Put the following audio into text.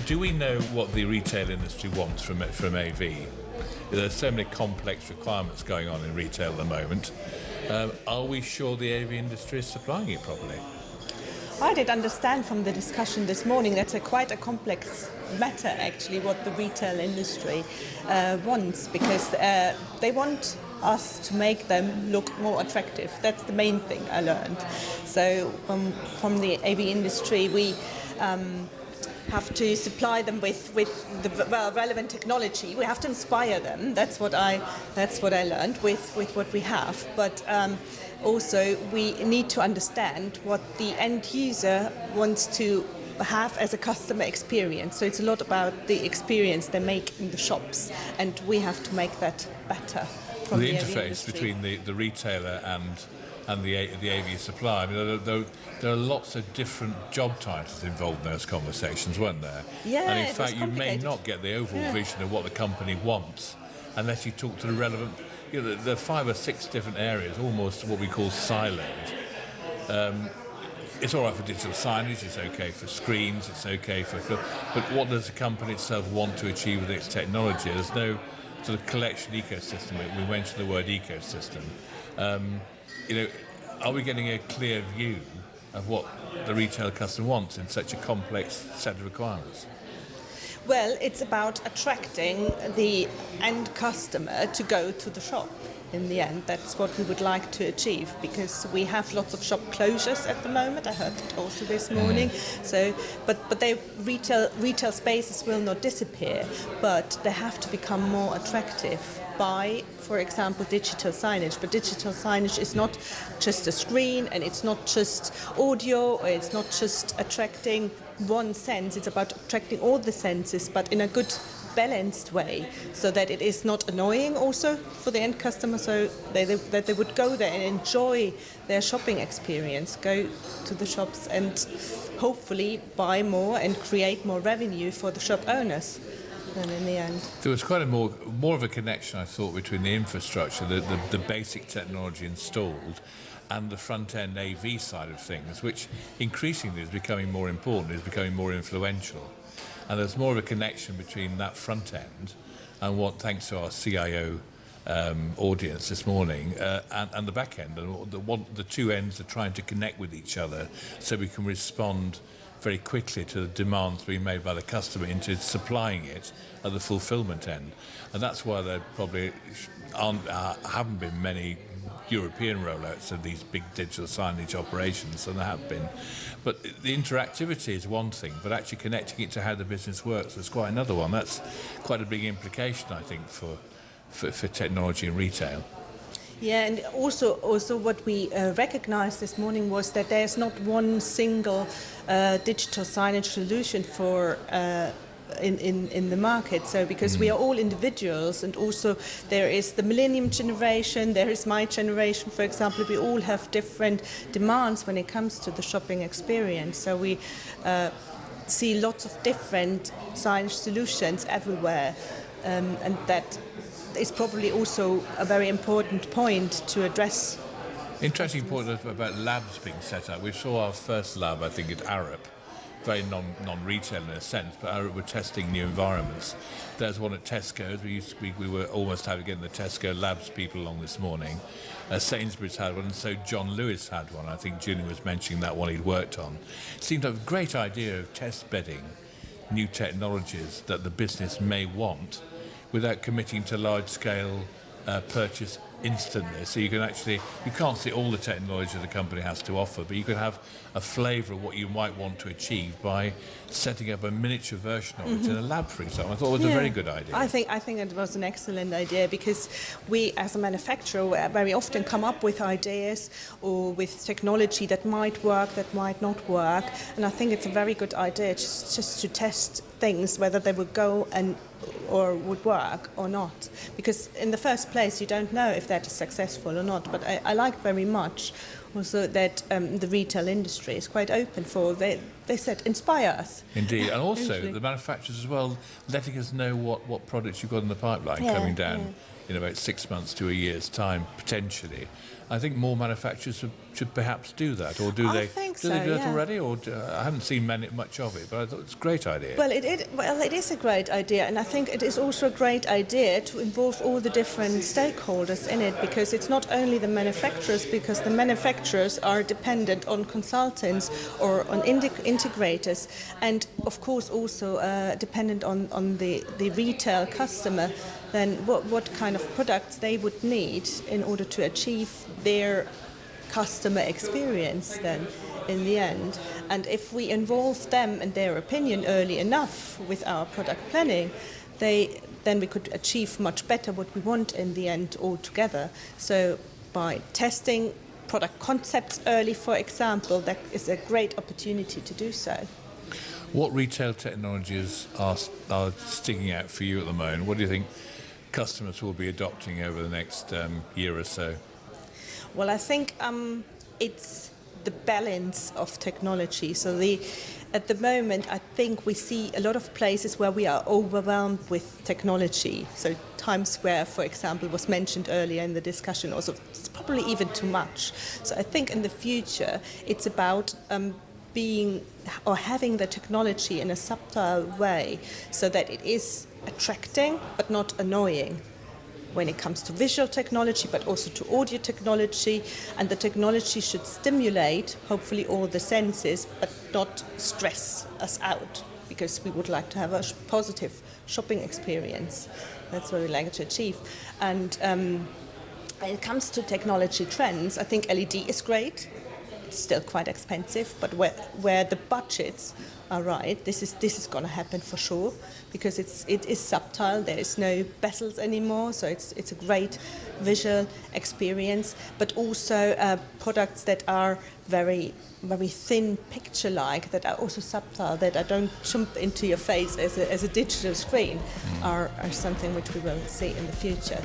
do we know what the retail industry wants from AV? There are so many complex requirements going on in retail at the moment. Are we sure the AV industry is supplying it properly? I did understand from the discussion this morning that's quite a complex matter, actually, what the retail industry wants, because they want us to make them look more attractive. That's the main thing I learned. So from the AV industry, we have to supply them with the relevant technology. We have to inspire them. That's what I learned with what we have. But also, we need to understand what the end user wants to have as a customer experience. So it's a lot about the experience they make in the shops, and we have to make that better. From the interface between the retailer and the AV supplier. I mean, there are lots of different job titles involved in those conversations, weren't there? Yeah, and in fact, you may not get the overall vision of what the company wants unless you talk to the relevant. There are 5 or 6 different areas, almost what we call siloed. It's all right for digital signage, it's okay for screens, it's okay for... But what does the company itself want to achieve with its technology? There's no sort of collection ecosystem. We mentioned the word ecosystem. Are we getting a clear view of what the retail customer wants in such a complex set of requirements? Well, it's about attracting the end customer to go to the shop. In the end, that's what we would like to achieve, because we have lots of shop closures at the moment. I heard it also this morning. So, but retail spaces will not disappear, but they have to become more attractive by, for example, digital signage. But digital signage is not just a screen, and it's not just audio, or it's not just attracting one sense. It's about attracting all the senses, but in a good balanced way, so that it is not annoying also for the end customer, so that they would go there and enjoy their shopping experience, go to the shops and hopefully buy more and create more revenue for the shop owners. And in the end, there was quite a more of a connection, I thought, between the infrastructure, the basic technology installed, and the front-end AV side of things, which increasingly is becoming more important, is becoming more influential. And there's more of a connection between that front end and what, thanks to our CIO audience this morning, and the back end. And the two ends are trying to connect with each other so we can respond very quickly to the demands being made by the customer into supplying it at the fulfillment end. And that's why there probably haven't been many European rollouts of these big digital signage operations, and there have been. But the interactivity is one thing, but actually connecting it to how the business works is quite another one. That's quite a big implication, I think, for technology and retail. Yeah, and also what we recognized this morning was that there's not one single digital signage solution for in the market. So because we are all individuals, and also there is the millennium generation, there is my generation, for example. We all have different demands when it comes to the shopping experience. So we see lots of different signage solutions everywhere, and that is probably also a very important point to address. Interesting point about labs being set up. We saw our first lab, I think, at Arup. Very non-retail in a sense, but Arup were testing new environments. There's one at Tesco's. We were almost getting the Tesco labs people along this morning. Sainsbury's had one, and so John Lewis had one. I think Julian was mentioning that one he'd worked on. It seemed like a great idea of test bedding new technologies that the business may want without committing to large-scale purchase instantly. So you can't see all the technology the company has to offer, but you can have a flavour of what you might want to achieve by setting up a miniature version of it in a lab, for example. I thought it was a very good idea. I think it was an excellent idea, because we, as a manufacturer, very often come up with ideas or with technology that might work, that might not work, and I think it's a very good idea just to test things, whether they would go or would work or not, because in the first place you don't know if that is successful or not. But I like very much also that the retail industry is quite open for, they said, inspire us. Indeed, and also the manufacturers as well, letting us know what products you've got in the pipeline coming down in about 6 months to a year's time, potentially. I think more manufacturers should perhaps do that, or do I they? think do they so, do that yeah. already? Or I haven't seen much of it, but I thought it's a great idea. Well, it is a great idea, and I think it is also a great idea to involve all the different stakeholders in it, because it's not only the manufacturers, because the manufacturers are dependent on consultants or on integrators, and of course also dependent on the retail customer. Then what kind of products they would need in order to achieve their customer experience then in the end. And if we involve them and their opinion early enough with our product planning, then we could achieve much better what we want in the end altogether. So by testing product concepts early, for example, that is a great opportunity to do so. What retail technologies are sticking out for you at the moment? What do you think customers will be adopting over the next year or so? Well, I think it's the balance of technology. So at the moment, I think we see a lot of places where we are overwhelmed with technology. So Times Square, for example, was mentioned earlier in the discussion. Also, it's probably even too much. So I think in the future, it's about being or having the technology in a subtle way so that it is attracting but not annoying when it comes to visual technology, but also to audio technology. And the technology should stimulate, hopefully, all the senses, but not stress us out, because we would like to have a positive shopping experience. That's what we like to achieve. And when it comes to technology trends, I think LED is great. It's still quite expensive, but where the budgets are right, this is going to happen for sure, because it is subtle. There is no bezels anymore, so it's a great visual experience. But also products that are very very thin, picture-like, that are also subtle, that don't jump into your face as a digital screen, are something which we will see in the future.